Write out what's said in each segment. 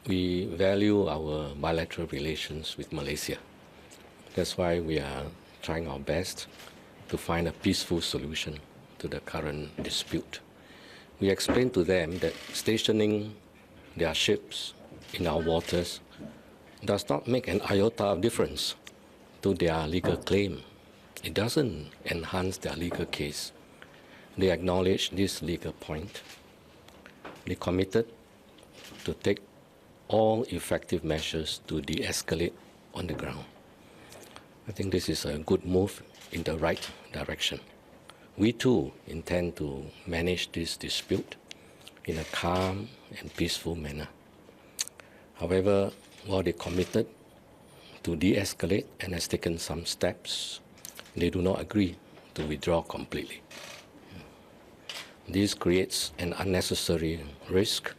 we value our bilateral relations with Malaysia. That's why we are trying our best to find a peaceful solution to the current dispute. We explained to them that stationing their ships in our waters does not make an iota of difference to their legal claim. It doesn't enhance their legal case. They acknowledge this legal point. They committed to take all effective measures to de-escalate on the ground. I think this is a good move in the right direction. We too intend to manage this dispute in a calm and peaceful manner. However, while they committed to de-escalate and has taken some steps, they do not agree to withdraw completely. This creates an unnecessary risk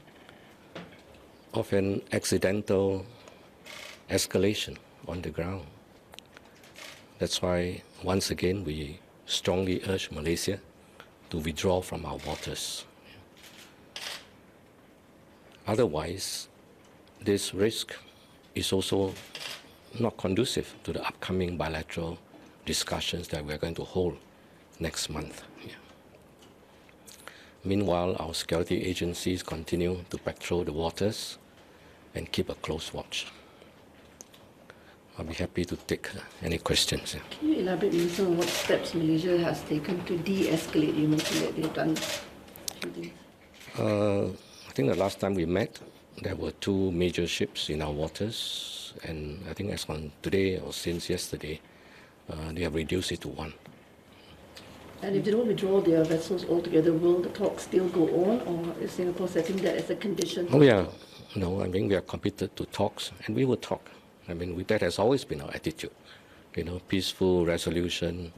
of an accidental escalation on the ground. That's why, once again, we strongly urge Malaysia to withdraw from our waters. Otherwise, this risk is also not conducive to the upcoming bilateral discussions that we're going to hold next month. Meanwhile, our security agencies continue to patrol the waters and keep a close watch. I'll be happy to take any questions. Can you elaborate, Minister, on what steps Malaysia has taken to de-escalate? You mentioned that they've done a few things. I think the last time we met, there were 2 major ships in our waters, and I think as on today or since yesterday, they have reduced it to 1. And if they don't withdraw their vessels altogether, will the talks still go on, or is Singapore setting that as a condition? Oh yeah, no, I mean we are committed to talks, and we will talk. I mean that has always been our attitude. Peaceful resolution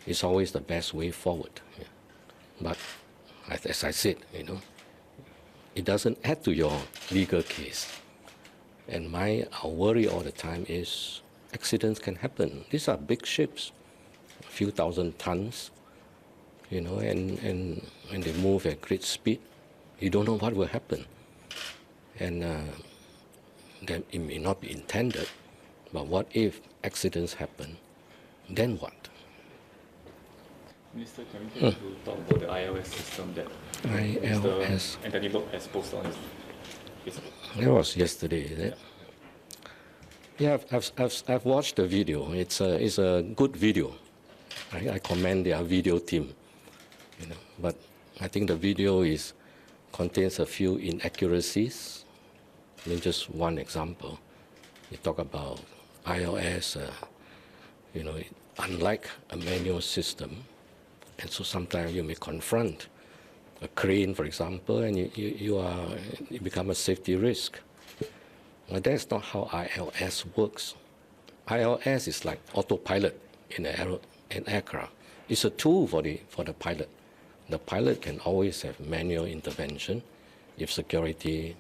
is always the best way forward. Yeah. But as I said, it doesn't add to your legal case. And our worry all the time is accidents can happen. These are big ships, a few thousand tons. And they move at great speed. You don't know what will happen. And that it may not be intended, but what if accidents happen? Then what? Minister, can we get to talk about the ILS system that Mr. Anthony Loke has posted on his Facebook? That was yesterday, is it? Yeah, I've watched the video. It's a good video. I commend their video team. But I think the video contains a few inaccuracies. Just one example. You talk about ILS, unlike a manual system, and so sometimes you may confront a crane, for example, and you become a safety risk. But that's not how ILS works. ILS is like autopilot in an aircraft. It's a tool for the pilot. The pilot can always have manual intervention if security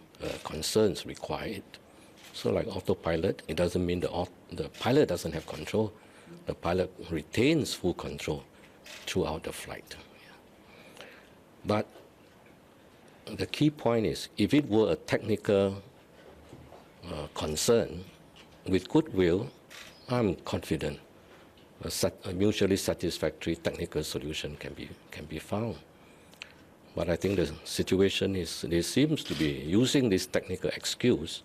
concerns require it. So like autopilot, it doesn't mean the pilot doesn't have control. The pilot retains full control throughout the flight. But the key point is, if it were a technical concern, with goodwill, I'm confident a mutually satisfactory technical solution can be found. But I think the situation is, they seems to be using this technical excuse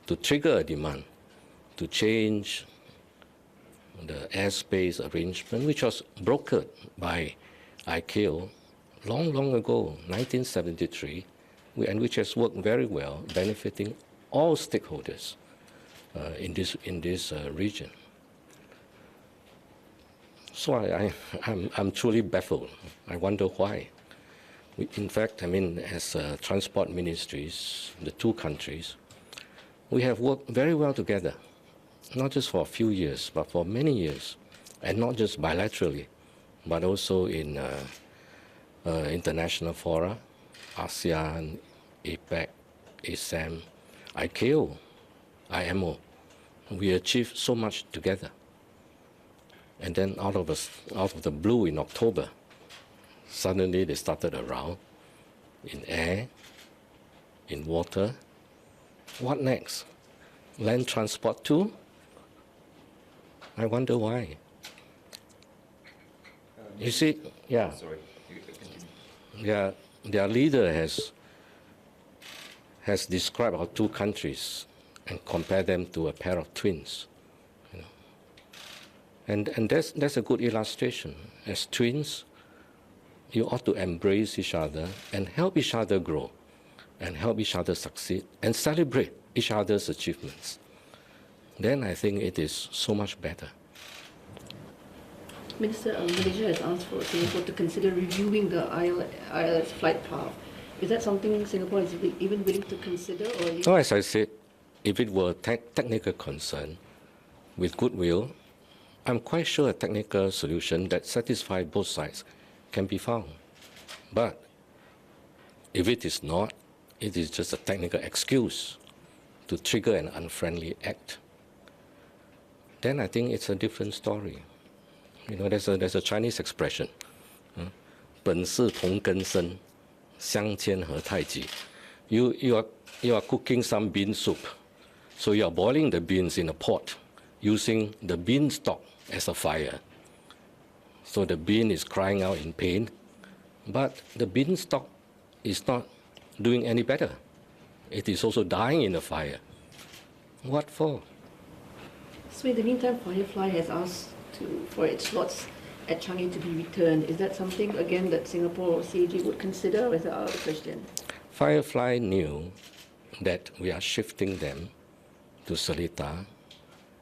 to trigger a demand to change the airspace arrangement, which was brokered by ICAO long ago, 1973, and which has worked very well, benefiting all stakeholders in this region. So I'm truly baffled. I wonder why. In fact, as transport ministries, the 2 countries, we have worked very well together, not just for a few years, but for many years, and not just bilaterally, but also in international fora, ASEAN, APEC, ASEM, ICAO, IMO. We achieved so much together. And then out of the blue in October, suddenly they started a row in air, in water, What next? Land transport too? I wonder why. You see, yeah. Sorry. Their leader has described our two countries and compared them to a pair of twins. You know. And that's a good illustration. As twins, you ought to embrace each other and help each other grow and help each other succeed and celebrate each other's achievements. Then I think it is so much better. Minister, Malaysia has asked for Singapore to consider reviewing the ILS flight path. Is that something Singapore is even willing to consider? Or as I said, if it were a technical concern, with goodwill, I'm quite sure a technical solution that satisfies both sides can be found. But if it is not, it is just a technical excuse to trigger an unfriendly act. Then I think it's a different story. You know, there's a Chinese expression, 本是同根生，相煎何太急. You are cooking some bean soup, so you are boiling the beans in a pot, using the bean stalk as a fire. So the bean is crying out in pain, but the bean stalk is not doing any better. It is also dying in the fire. What for? So in the meantime, Firefly has asked for its slots at Changi to be returned. Is that something, again, that Singapore or CAG would consider, or is that out of the question? Firefly knew that we are shifting them to Seletar,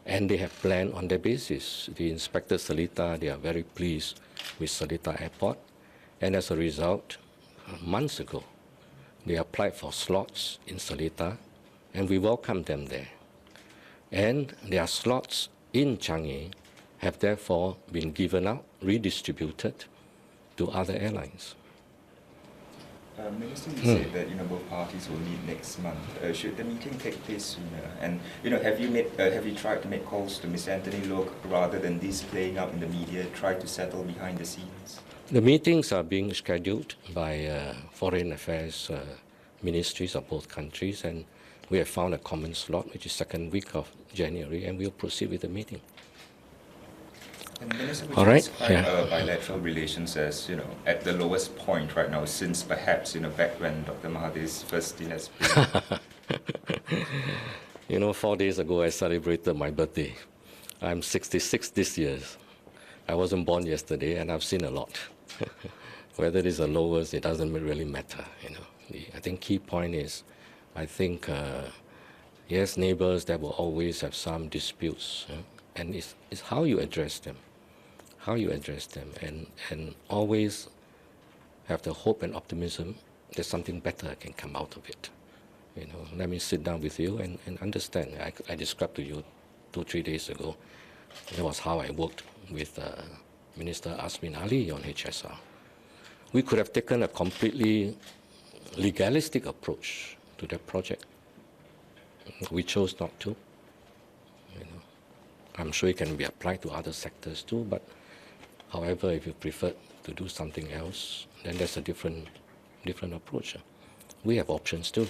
and they have planned on their basis. They inspected Seletar. They are very pleased with Seletar Airport, and as a result, months ago, they applied for slots in Seletar, and we welcomed them there. And their slots in Changi have therefore been given out, redistributed to other airlines. Minister, you said that both parties will meet next month. Should the meeting take place sooner? And have you tried to make calls to Mr. Anthony Loke rather than this playing out in the media? Try to settle behind the scenes. The meetings are being scheduled by foreign affairs ministries of both countries, and we have found a common slot, which is second week of January, and we'll proceed with the meeting. And Minister, all right. Bilateral relations as at the lowest point right now, since perhaps back when Dr. Mahathir's first stint as president. 4 days ago I celebrated my birthday. I'm 66 this year. I wasn't born yesterday, and I've seen a lot. Whether it is the lowest, it doesn't really matter. I think key point is, I think yes, neighbors, there will always have some disputes, and it's how you address them. How you address them, and always have the hope and optimism that something better can come out of it. Let me sit down with you and understand. I described to you 2-3 days ago. That was how I worked with Minister Asmin Ali on HSR. We could have taken a completely legalistic approach to that project. We chose not to. I'm sure it can be applied to other sectors too, but however, if you prefer to do something else, then that's a different approach. We have options too.